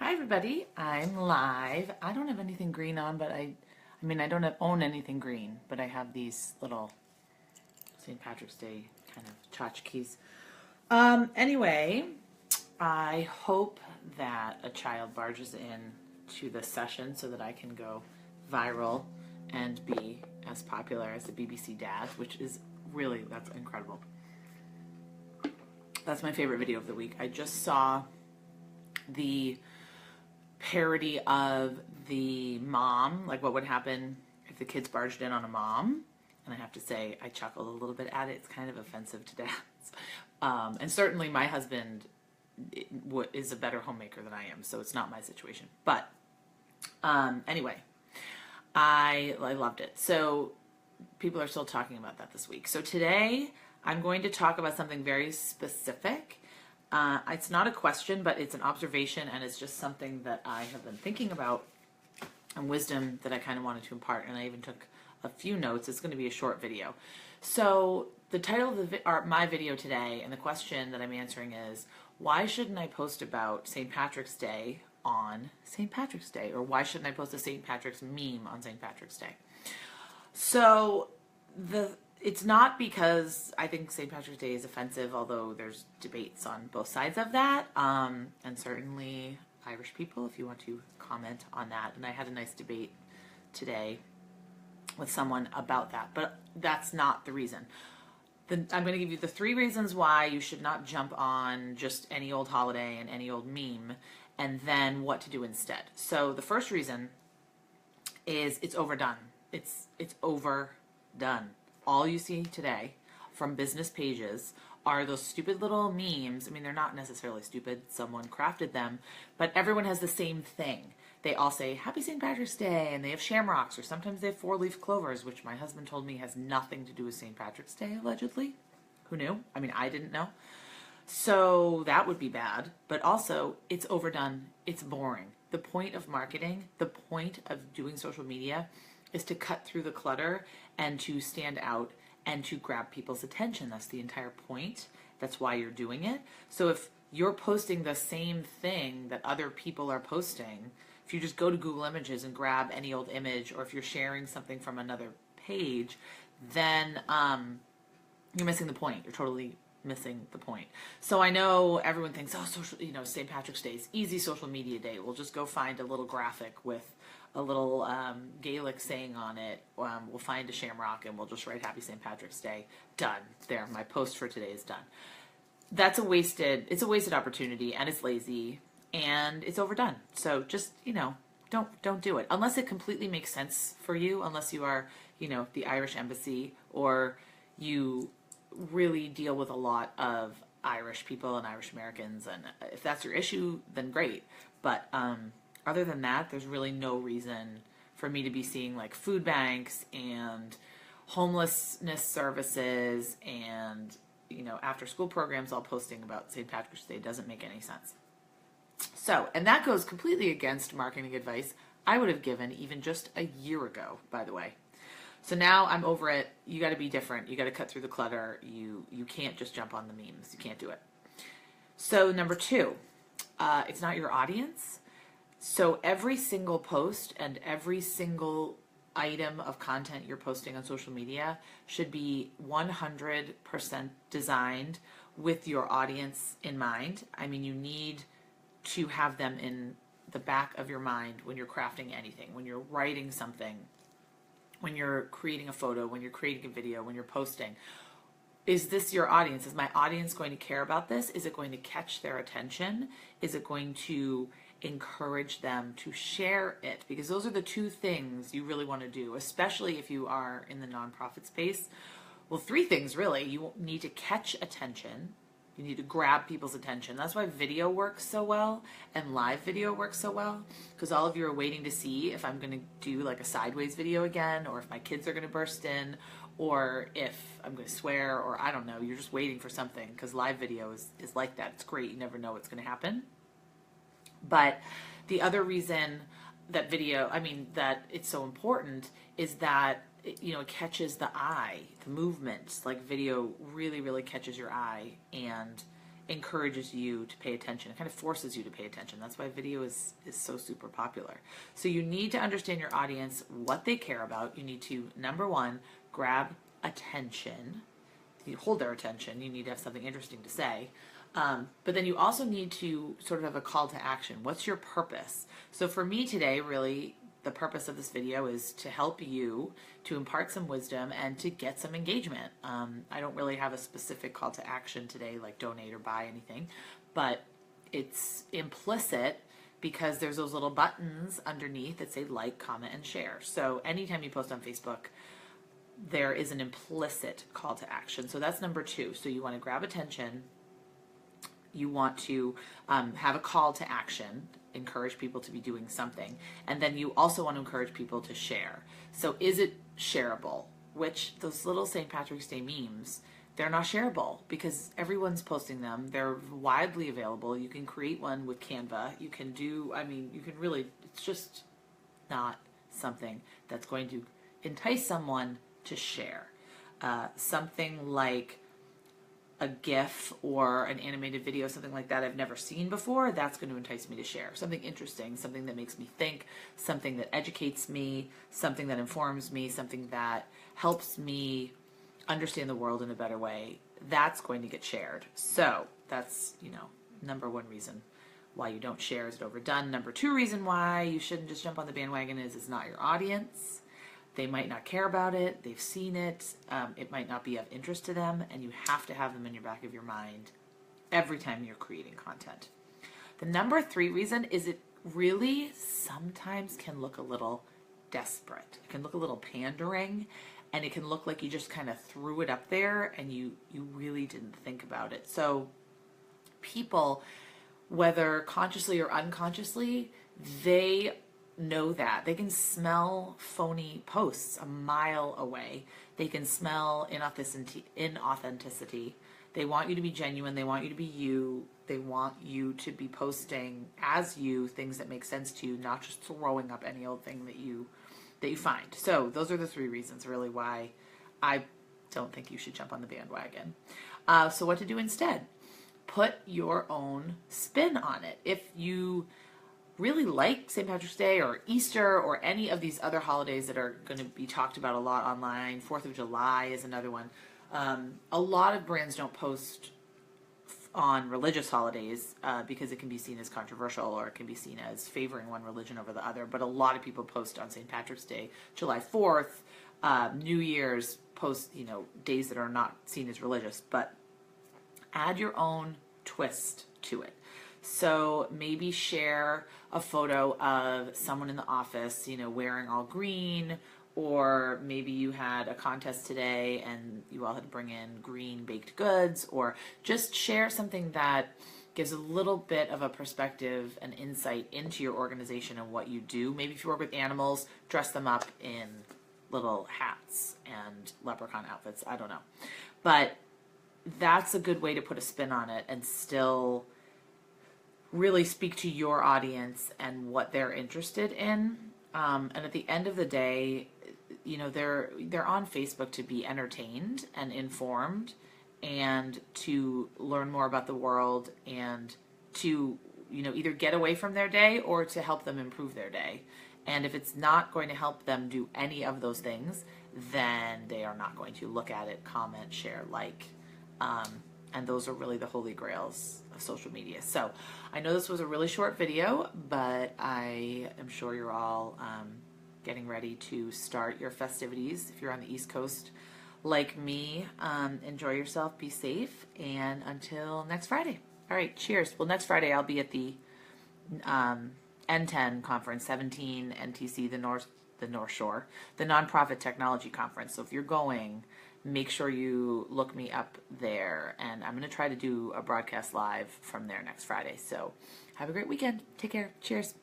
Hi everybody, I'm live. I don't have anything green on, but I don't own anything green, but I have these little St. Patrick's Day kind of tchotchkes. Anyway, I hope that a child barges in to the session so that I can go viral and be as popular as the BBC Dad, which is really, that's incredible. That's my favorite video of the week. I just saw the parody of the mom, like what would happen if the kids barged in on a mom. And I have to say, I chuckled a little bit at it. It's kind of offensive to dads. And certainly my husband is a better homemaker than I am, so it's not my situation. But anyway, I loved it. So people are still talking about that this week. So today I'm going to talk about something very specific. It's not a question, but it's an observation, and it's just something that I have been thinking about and wisdom that I kind of wanted to impart, and I even took a few notes. It's going to be a short video. So the title of my video today, and the question that I'm answering is, why shouldn't I post about St. Patrick's Day on St. Patrick's Day? Or why shouldn't I post a St. Patrick's meme on St. Patrick's Day? So it's not because I think St. Patrick's Day is offensive, although there's debates on both sides of that, and certainly Irish people, if you want to comment on that. And I had a nice debate today with someone about that, but that's not the reason. I'm going to give you the 3 reasons why you should not jump on just any old holiday and any old meme, and then what to do instead. So the first reason is it's overdone. It's overdone. All you see today from business pages are those stupid little memes. I mean, they're not necessarily stupid. Someone crafted them, but everyone has the same thing. They all say, Happy St. Patrick's Day, and they have shamrocks, or sometimes they have 4-leaf clovers, which my husband told me has nothing to do with St. Patrick's Day, allegedly. Who knew? I mean, I didn't know. So that would be bad, but also it's overdone. It's boring. The point of marketing, the point of doing social media is to cut through the clutter and to stand out and to grab people's attention. That's the entire point. That's why you're doing it. So if you're posting the same thing that other people are posting, if you just go to Google Images and grab any old image, or if you're sharing something from another page, then you're missing the point. You're totally missing the point. So I know everyone thinks, oh, St. Patrick's Day is easy social media day. We'll just go find a little graphic with a little Gaelic saying on it. We'll find a shamrock and we'll just write Happy St. Patrick's Day. Done. There, my post for today is done. It's a wasted opportunity, and it's lazy, and it's overdone. So just, don't do it. Unless it completely makes sense for you, unless you are, the Irish embassy, or you really deal with a lot of Irish people and Irish Americans, and if that's your issue, then great. But other than that, there's really no reason for me to be seeing like food banks and homelessness services and after school programs all posting about St. Patrick's Day. Doesn't make any sense. So, and that goes completely against marketing advice I would have given even just a year ago, by the way. So now I'm over it. You got to be different. You got to cut through the clutter. You can't just jump on the memes. You can't do it. So number 2, it's not your audience. So every single post and every single item of content you're posting on social media should be 100% designed with your audience in mind. I mean, you need to have them in the back of your mind when you're crafting anything, when you're writing something, when you're creating a photo, when you're creating a video, when you're posting. Is this your audience? Is my audience going to care about this? Is it going to catch their attention? Is it going to encourage them to share it? Because those are the 2 things you really want to do, especially if you are in the nonprofit space. Well, 3 things really. You need to catch attention. You need to grab people's attention. That's why video works so well and live video works so well, because all of you are waiting to see if I'm going to do like a sideways video again, or if my kids are going to burst in, or if I'm going to swear, or I don't know. You're just waiting for something, because live video is like that. It's great. You never know what's going to happen. But the other reason that that it's so important is that it catches the eye, the movements. Like video really, really catches your eye, and encourages you to pay attention. It kind of forces you to pay attention. That's why video is so super popular. So you need to understand your audience, what they care about. You need to, number one, grab attention. You hold their attention. You need to have something interesting to say. But then you also need to sort of have a call to action. What's your purpose? So for me today, really, the purpose of this video is to help you to impart some wisdom and to get some engagement. I don't really have a specific call to action today, like donate or buy anything, but it's implicit because there's those little buttons underneath that say like, comment, and share. So anytime you post on Facebook, there is an implicit call to action. So that's number two. So you want to grab attention. You want to have a call to action, encourage people to be doing something. And then you also want to encourage people to share. So is it shareable? Which those little St. Patrick's Day memes, they're not shareable because everyone's posting them. They're widely available. You can create one with Canva. You can do, you can really, it's just not something that's going to entice someone to share. Something like a GIF or an animated video, something like that I've never seen before, that's going to entice me to share. Something interesting, something that makes me think, something that educates me, something that informs me, something that helps me understand the world in a better way, that's going to get shared. So that's, number one reason why you don't share. Is it overdone? Number two reason why you shouldn't just jump on the bandwagon is it's not your audience. They might not care about it. They've seen it. It might not be of interest to them, and you have to have them in your back of your mind every time you're creating content. The number three reason is it really sometimes can look a little desperate. It can look a little pandering, and it can look like you just kind of threw it up there and you really didn't think about it. So people, whether consciously or unconsciously, they know that. They can smell phony posts a mile away. They can smell inauthenticity. They want you to be genuine. They want you to be you. They want you to be posting as you, things that make sense to you, not just throwing up any old thing that you find. So those are the three reasons really why I don't think you should jump on the bandwagon. So what to do instead? Put your own spin on it. If you really like St. Patrick's Day or Easter or any of these other holidays that are going to be talked about a lot online, 4th of July is another one. A lot of brands don't post on religious holidays because it can be seen as controversial or it can be seen as favoring one religion over the other. But a lot of people post on St. Patrick's Day, July 4th, New Year's, post, days that are not seen as religious. But add your own twist to it. So maybe share a photo of someone in the office, wearing all green, or maybe you had a contest today and you all had to bring in green baked goods, or just share something that gives a little bit of a perspective and insight into your organization and what you do. Maybe if you work with animals, dress them up in little hats and leprechaun outfits. I don't know. But that's a good way to put a spin on it and still really speak to your audience and what they're interested in. And at the end of the day, they're on Facebook to be entertained and informed and to learn more about the world and to, either get away from their day or to help them improve their day. And if it's not going to help them do any of those things, then they are not going to look at it, comment, share, like. And those are really the holy grails of social media. So I know this was a really short video, but I am sure you're all getting ready to start your festivities. If you're on the East Coast like me, enjoy yourself, be safe, and until next Friday. All right, cheers. Well, next Friday I'll be at the N10 conference, 17 NTC, the North Shore, the Nonprofit Technology Conference. So if you're going, make sure you look me up there, and I'm going to try to do a broadcast live from there next Friday. So have a great weekend. Take care. Cheers.